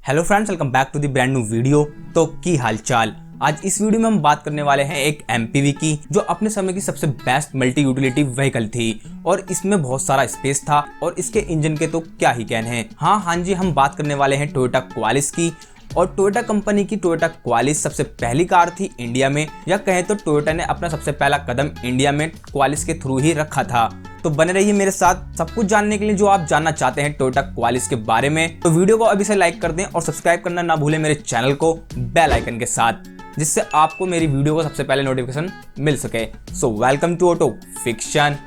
Hello friends, welcome back to the brand new video. तो की हालचाल। आज इस वीडियो में हम बात करने वाले हैं एक एमपीवी की, जो अपने समय की सबसे बेस्ट मल्टी यूटिलिटी व्हीकल थी और इसमें बहुत सारा स्पेस था और इसके इंजन के तो क्या ही कहने हैं। हाँ जी, हम बात करने वाले हैं टोयोटा क्वालिस की। और टोयोटा कंपनी की टोयोटा क्वालिस सबसे पहली कार थी इंडिया में, या कहें तो टोयोटा ने अपना सबसे पहला कदम इंडिया में क्वालिस के थ्रू ही रखा था। तो बने रहिए मेरे साथ सब कुछ जानने के लिए जो आप जानना चाहते हैं टोयोटा क्वालिस के बारे में। तो वीडियो को अभी से लाइक कर दें और सब्सक्राइब करना ना भूलें मेरे चैनल को बेल आइकन के साथ, जिससे आपको मेरी वीडियो को सबसे पहले नोटिफिकेशन मिल सके। So welcome to auto fiction.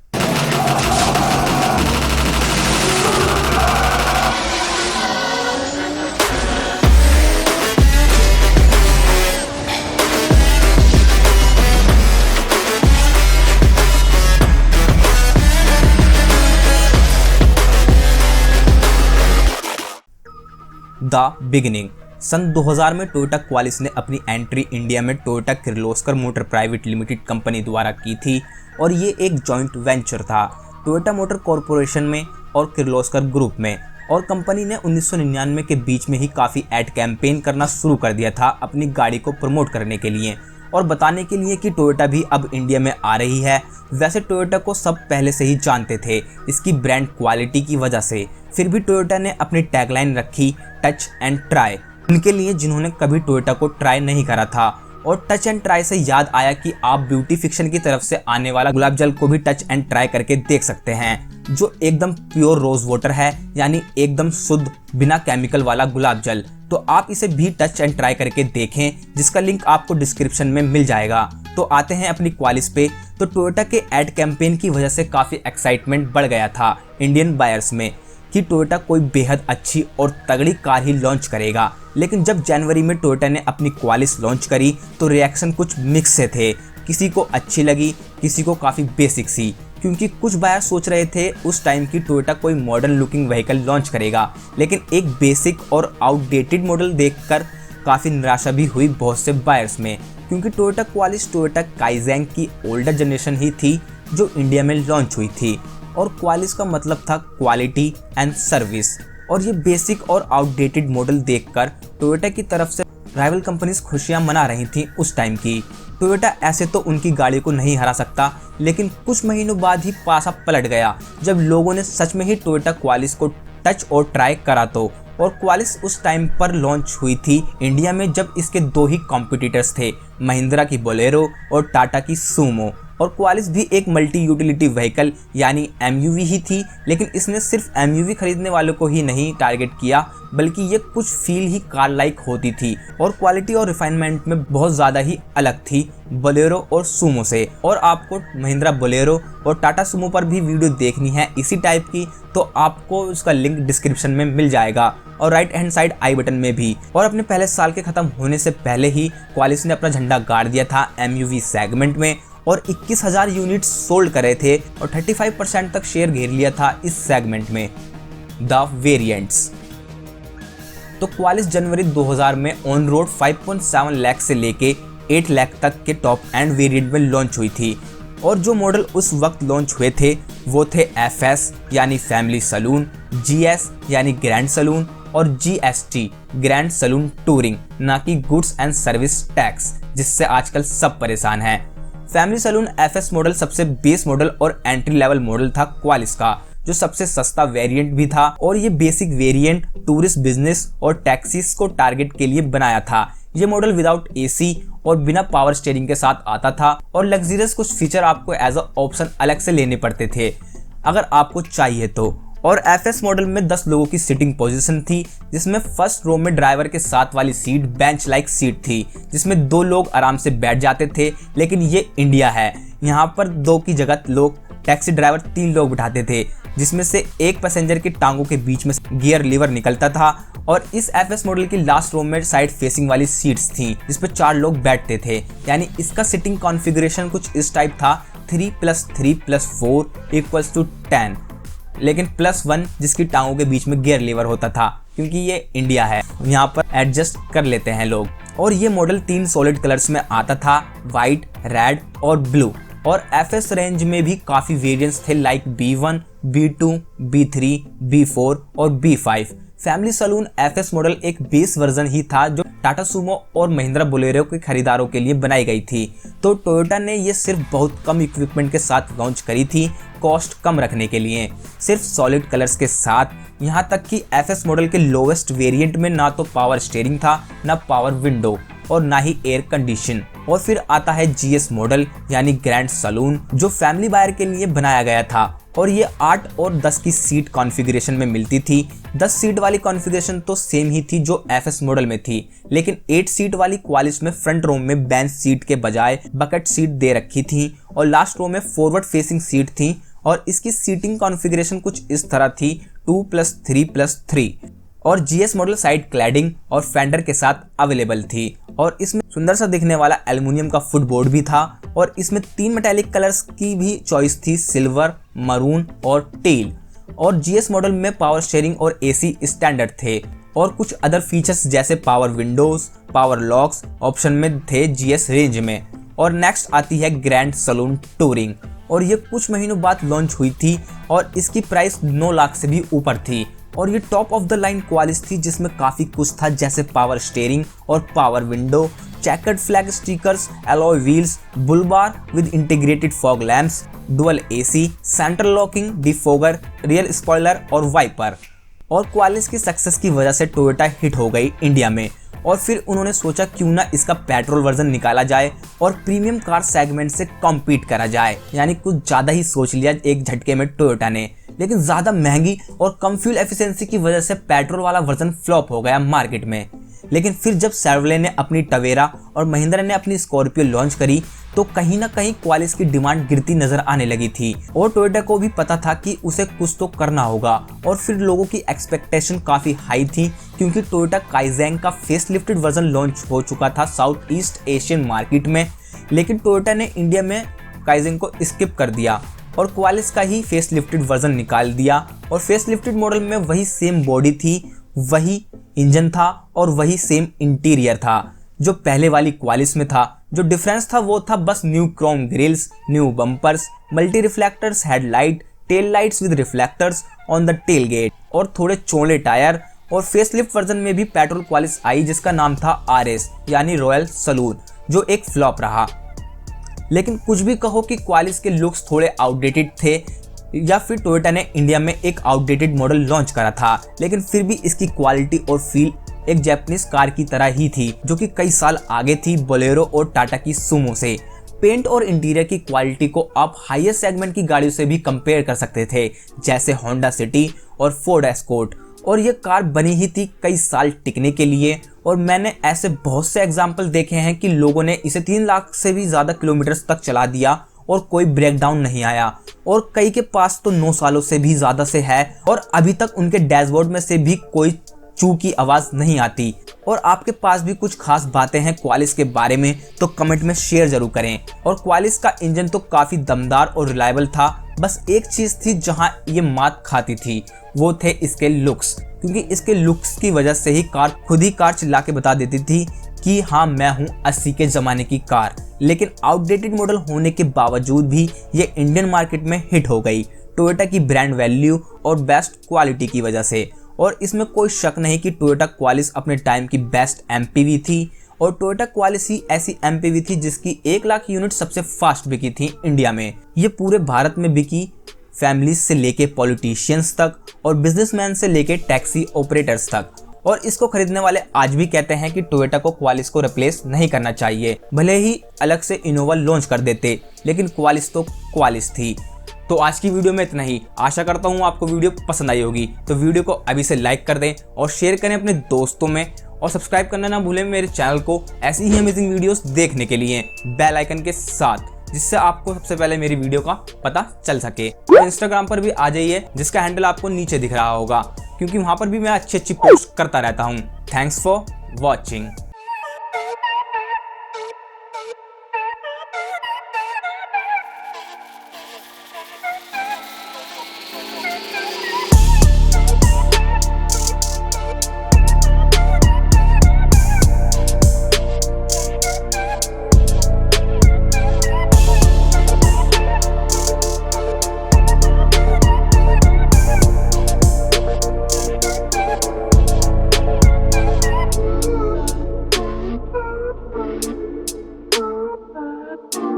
The beginning. सन 2000 में टोयोटा क्वालिस ने अपनी एंट्री इंडिया में Toyota Kirloskar motor private limited company द्वारा की थी और ये एक जॉइंट वेंचर था टोयोटा मोटर कॉरपोरेशन में और किर्लोस्कर ग्रुप में। और कंपनी ने 1999 के बीच में ही काफ़ी एड कैंपेन करना शुरू कर दिया था अपनी गाड़ी को प्रमोट करने के लिए और बताने के लिए कि टोयोटा भी अब इंडिया में आ रही है। वैसे टोयोटा को सब पहले से ही जानते थे इसकी ब्रांड क्वालिटी की वजह से, फिर भी टोयोटा ने अपनी टैगलाइन रखी टच एंड ट्राई, उनके लिए जिन्होंने कभी टोयोटा को ट्राई नहीं करा था। और टच एंड ट्राई से याद आया कि आप ब्यूटी फिक्शन की तरफ से आने वाला गुलाब जल को भी टच एंड ट्राई करके देख सकते हैं, जो एकदम प्योर रोज वाटर है, यानी एकदम शुद्ध बिना केमिकल वाला गुलाब जल। तो आप इसे भी टच एंड ट्राई करके देखें, जिसका लिंक आपको डिस्क्रिप्शन में मिल जाएगा। तो आते हैं अपनी क्वालिस पे। तो टोयोटा के एड कैंपेन की वजह से काफ़ी एक्साइटमेंट बढ़ गया था इंडियन बायर्स में कि टोयोटा कोई बेहद अच्छी और तगड़ी कार ही लॉन्च करेगा। लेकिन जब जनवरी में टोयोटा ने अपनी क्वालिस लॉन्च करी तो रिएक्शन कुछ मिक्स से थे। किसी को अच्छी लगी, किसी को काफ़ी बेसिक सी, क्योंकि कुछ बायर सोच रहे थे उस टाइम की टोयोटा कोई मॉडर्न लुकिंग व्हीकल लॉन्च करेगा। लेकिन एक बेसिक और आउटडेटेड मॉडल देखकर काफ़ी निराशा भी हुई बहुत से बायर्स में, क्योंकि टोयोटा क्वालिस टोयोटा काइजैंग की ओल्डर जनरेशन ही थी जो इंडिया में लॉन्च हुई थी। और क्वालिस का मतलब था क्वालिटी एंड सर्विस। और ये बेसिक और आउटडेटेड मॉडल देखकर टोयोटा की तरफ से राइवल कंपनीज खुशियां मना रही थी उस टाइम की। टोयोटा ऐसे तो उनकी गाड़ी को नहीं हरा सकता, लेकिन कुछ महीनों बाद ही पासा पलट गया जब लोगों ने सच में ही टोयोटा क्वालिस को टच और ट्राई करा। तो और क्वालिस उस टाइम पर लॉन्च हुई थी इंडिया में जब इसके दो ही कॉम्पिटिटर्स थे, महिंद्रा की बोलेरो और टाटा की सूमो। और क्वालिस भी एक मल्टी यूटिलिटी व्हीकल यानी एमयूवी ही थी, लेकिन इसने सिर्फ एमयूवी खरीदने वालों को ही नहीं टारगेट किया, बल्कि ये कुछ फील ही कार लाइक होती थी और क्वालिटी और रिफाइनमेंट में बहुत ज़्यादा ही अलग थी बोलेरो और सूमो से। और आपको महिंद्रा बोलेरो और टाटा सूमो पर भी वीडियो देखनी है इसी टाइप की, तो आपको उसका लिंक डिस्क्रिप्शन में मिल जाएगा और right hand side I button में भी। और अपने पहले साल के ख़त्म होने से पहले ही क्वालिस ने अपना झंडा गाड़ दिया था एमयूवी सेगमेंट में और 21,000 यूनिट सोल्ड करे थे और 35% तक शेयर घेर लिया था इस सेगमेंट में। The variants. तो क्वालिस जनवरी 2000 में ऑन रोड 5.7 लाख से लेके 8 लाख तक के टॉप एंड वेरिएंट में लॉन्च हुई थी। और जो मॉडल उस वक्त लॉन्च हुए थे वो थे FS यानी फैमिली सलून, GS यानी ग्रैंड सलून और GST ग्रैंड सलून टूरिंग, ना कि गुड्स एंड सर्विस टैक्स, जिससे आजकल सब परेशान हैं। फैमिली सलून FS मॉडल सबसे बेस मॉडल और एंट्री लेवल मॉडल था क्वालिस का, जो सबसे सस्ता वेरिएंट भी था। और ये बेसिक वेरिएंट टूरिस्ट बिजनेस और टैक्सीज को टारगेट के लिए बनाया था। ये मॉडल विदाउट AC और बिना पावर स्टीयरिंग के साथ आता था और लग्जरियस कुछ फीचर आपको एज अ ऑप्शन अलग से लेने पड़ते थे अगर आपको चाहिए तो। और FS मॉडल में 10 लोगों की सीटिंग पोजीशन थी, जिसमें फर्स्ट रो में ड्राइवर के साथ वाली सीट बेंच लाइक सीट थी, जिसमें 2 लोग आराम से बैठ जाते थे। लेकिन ये इंडिया है, यहाँ पर 2 की जगह लोग टैक्सी ड्राइवर 3 लोग बिठाते थे, जिसमें से एक पैसेंजर की टांगों के बीच में गियर लीवर निकलता था। और इस FS मॉडल की लास्ट रो में साइड फेसिंग वाली सीट्स थी, जिसपे 4 लोग बैठते थे। यानी इसका सिटिंग कॉन्फ़िगरेशन कुछ इस टाइप था 3+3+4 = 10, लेकिन +1 जिसकी टांगों के बीच में गियर लीवर होता था, क्योंकि ये इंडिया है, यहाँ पर एडजस्ट कर लेते हैं लोग। और ये मॉडल 3 सॉलिड कलर्स में आता था, वाइट, रेड और ब्लू। और FS रेंज में भी काफ़ी वेरिएंट्स थे like B1, B2, B3, B4 और B5। Family saloon FS model एक बेस वर्जन ही था जो टाटा सुमो और महिंद्रा बोलेरो के खरीदारों के लिए बनाई गई थी। तो टोयोटा ने ये सिर्फ बहुत कम इक्विपमेंट के साथ लॉन्च करी थी, कॉस्ट कम रखने के लिए, सिर्फ सॉलिड कलर्स के साथ। यहाँ तक कि एफएस मॉडल के लोवेस्ट वेरिएंट में ना तो पावर स्टीयरिंग था, ना पावर विंडो और ना ही एयर कंडीशन। और फिर आता है जीएस मॉडल यानी ग्रैंड सलून, जो फैमिली बायर के लिए बनाया गया था और ये 8 और 10 की सीट कॉन्फ़िगरेशन में मिलती थी। 10 सीट वाली कॉन्फ़िगरेशन तो सेम ही थी जो एफएस मॉडल में थी, लेकिन 8 सीट वाली क्वालिस में फ्रंट रो में बेंच सीट के बजाय बकेट सीट दे रखी थी और लास्ट रो में फॉरवर्ड फेसिंग सीट थी। और इसकी सीटिंग कॉन्फ़िगरेशन कुछ इस तरह थी 2+3+3 और जीएस मॉडल साइड क्लैडिंग और फेंडर के साथ अवेलेबल थी। और इसमें सुंदर सा दिखने वाला एल्युमिनियम का फुटबोर्ड भी था और इसमें 3 मेटालिक कलर्स की भी चॉइस थी, सिल्वर, मरून और टेल। और जीएस मॉडल में पावर शेयरिंग और एसी स्टैंडर्ड थे और कुछ अदर फीचर्स जैसे power Windows, power locks option में थे जीएस रेंज में। और नेक्स्ट आती है ग्रैंड सलून टूरिंग और ये कुछ महीनों बाद लॉन्च हुई थी और इसकी प्राइस 9 लाख से भी ऊपर थी। और ये top of the line Qualis थी जिसमें काफ़ी कुछ था जैसे पावर स्टीयरिंग और power window, checkered flag stickers, alloy wheels, bull bar with integrated fog lamps, dual AC, central locking, defogger, rear spoiler और वाइपर। और क्वालिस की सक्सेस की वजह से टोयोटा हिट हो गई इंडिया में और फिर उन्होंने सोचा क्यों ना इसका पेट्रोल वर्जन निकाला जाए और प्रीमियम कार सेगमेंट से कॉम्पीट करा जाए। यानी कुछ ज़्यादा ही सोच लिया एक झटके में टोयोटा ने, लेकिन ज़्यादा महंगी और कम फ्यूल एफिशिएंसी की वजह से पेट्रोल वाला वर्जन फ्लॉप हो गया मार्केट में। लेकिन फिर जब शेव्रले ने अपनी टवेरा और महिंद्रा ने अपनी स्कॉर्पियो लॉन्च करी तो कहीं ना कहीं क्वालिस की डिमांड गिरती नजर आने लगी थी और टोयोटा को भी पता था कि उसे कुछ तो करना होगा। और फिर लोगों की एक्सपेक्टेशन काफ़ी हाई थी क्योंकि टोयोटा काइजेंग का फेसलिफ्टेड वर्जन लॉन्च हो चुका था साउथ ईस्ट एशियन मार्केट में, लेकिन टोयोटा ने इंडिया में काइजेंग को स्किप कर दिया और क्वालिस का ही फेसलिफ्टेड वर्जन निकाल दिया। और फेसलिफ्टेड मॉडल में वही सेम बॉडी थी, वही इंजन था और वही सेम इंटीरियर था जो पहले वाली क्वालिस में था। जो डिफरेंस था वो था बस new chrome grills, new bumpers, multi reflectors headlight, tail lights with reflectors on the tailgate और थोड़े चौड़े टायर। और फेसलिफ्ट वर्जन में भी पेट्रोल क्वालिस आई जिसका नाम था आरएस यानी रॉयल सलून, जो एक फ्लॉप रहा। लेकिन कुछ भी कहो कि क्वालिस के लुक्स थोड़े आउटडेटेड थे या फिर टोयोटा ने इंडिया में एक आउटडेटेड मॉडल लॉन्च करा था, लेकिन फिर भी इसकी क्वालिटी और फील एक जापानीज कार की तरह ही थी जो कि कई साल आगे थी बोलेरो और टाटा की सुमो से। पेंट और इंटीरियर की क्वालिटी को आप हाईएस्ट सेगमेंट की गाड़ियों से भी कंपेयर कर सकते थे जैसे होंडा सिटी और फोर्ड एस्कॉर्ट। और ये कार बनी ही थी कई साल टिकने के लिए और मैंने ऐसे बहुत से एग्जाम्पल देखे हैं कि लोगों ने इसे 3 लाख से भी ज़्यादा किलोमीटर्स तक चला दिया और कोई ब्रेकडाउन नहीं आया। और कई के पास तो 9 सालों से भी ज़्यादा से है और अभी तक उनके डैशबोर्ड में से भी कोई चू की आवाज़ नहीं आती। और आपके पास भी कुछ खास बातें हैं क्वालिस के बारे में तो कमेंट में शेयर जरूर करें। और क्वालिस का इंजन तो काफ़ी दमदार और रिलायबल था, बस एक चीज़ थी जहां ये मात खाती थी, वो थे इसके लुक्स। क्योंकि इसके लुक्स की वजह से ही कार खुद ही कार चिल्ला के बता देती थी कि हाँ मैं हूँ 80 के ज़माने की कार। लेकिन आउटडेटेड मॉडल होने के बावजूद भी ये इंडियन मार्केट में हिट हो गई टोयोटा की ब्रांड वैल्यू और बेस्ट क्वालिटी की वजह से। और इसमें कोई शक नहीं कि टोयोटा क्वालिस अपने टाइम की बेस्ट एमपीवी थी और टोयोटा क्वालिस ही ऐसी एमपीवी थी जिसकी 1 लाख यूनिट सबसे फास्ट बिकी थी इंडिया में। ये पूरे भारत में बिकी, फैमिलीज से लेके पॉलिटिशियंस तक और बिजनेसमैन से लेके टैक्सी ऑपरेटर्स तक। और इसको खरीदने वाले आज भी कहते हैं कि टोयोटा को क्वालिस को रिप्लेस नहीं करना चाहिए, भले ही अलग से इनोवा लॉन्च कर देते, लेकिन क्वालिस तो क्वालिस थी। तो आज की वीडियो में इतना ही। आशा करता हूँ आपको वीडियो पसंद आई होगी, तो वीडियो को अभी से लाइक कर दें और शेयर करें अपने दोस्तों में और सब्सक्राइब करना ना भूलें मेरे चैनल को ऐसी ही अमेजिंग वीडियोस देखने के लिए बेल आइकन के साथ, जिससे आपको सबसे पहले मेरी वीडियो का पता चल सके। तो इंस्टाग्राम पर भी आ जाइए जिसका हैंडल आपको नीचे दिख रहा होगा, क्योंकि वहाँ पर भी मैं अच्छी पोस्ट करता रहता हूँ। Thanks for watching. है।